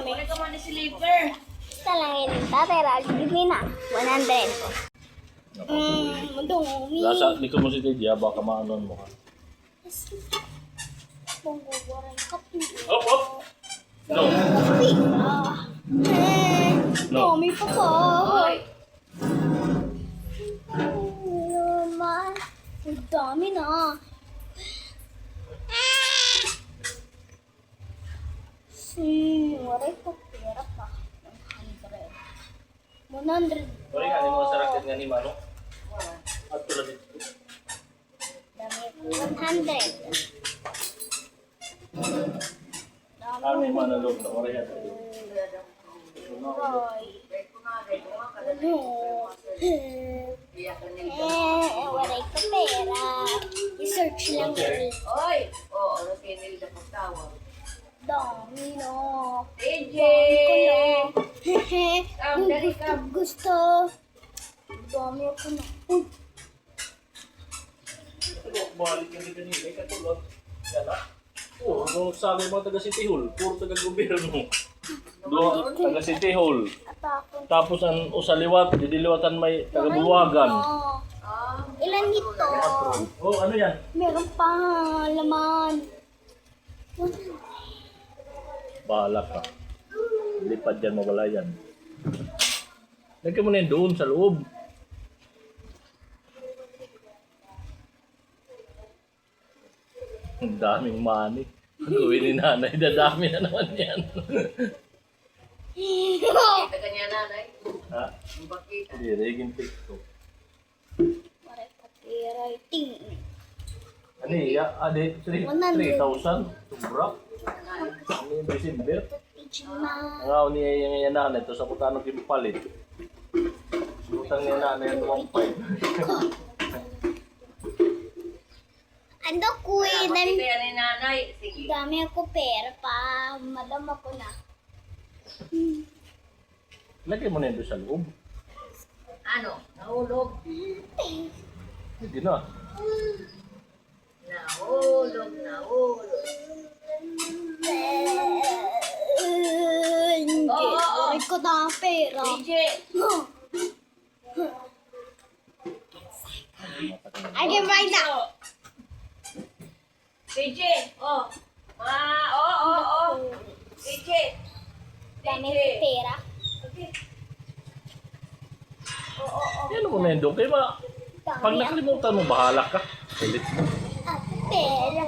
dami. Wala ka man ni sleeper. Basta lang yun. Tatera, give me na. 100. Madumi. Lasa, di ko mo si Tidya, baka maanon mo ka. Pangguguran kapi. Op, op! No. Kapi. No. Dami pa pa. Hoy. Naman. Ang dami na. Waray pa pera pa. 100. 100. Pari nga, ni mga sarakin nga ni Manong. At tulad dito. Dami po. 100. Ah, may manalog na. Pari nga. Roy. Ano? Waray pa pera. I-search lang yun. Oy. Oo, ano kinil na pagtawag. Dami no. AJ. Dami ko na. Come, dali, come. Gusto. Dami ako na. Balik ka din kanina, katulad. Yan ah. Oo, nung sabi mga taga City Hall, puro taga gobyerno. Doon, taga City Hall. Atapon. Tapos ang usaliwat, didiliwatan may taga Buwagan. Ah. Ilan nito? Oh, ano yan? Meron pa laman. Bahala ka. Lipad yan, mawala yan. Lagyan mo na yun doon sa loob. Ang daming money. Ang gawin ni nanay, dadami na naman yan. Kita ka niya nanay. Ha? Ang bakita. Hindi, regin TikTok. Waray pa pera. Ting. Ano iya? Ade, 3,000? Sobra? Ano yung December? Pijama. Ang ako niya yung nanay, ito sa kutano kipalit. Butang niya nanay ang 1.5. Ano kuy? Bakit kaya ni nanay? Sige. Dami ako pera pa. Madam ako na. Lagyan mo na yun doon sa loob. Ano? Nahulog. Hindi na. Nahulog, nahulog. Hindi. Waray ko na ang pera. AJ. I can write that. AJ. Oh. Oh. AJ. Dami ko pera. Yan mo na yun doon. Kaya pag Dami nakalimutan mo, bahala ka. Ulit mo. ako pera.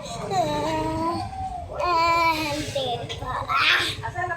Ang pera pa. Asan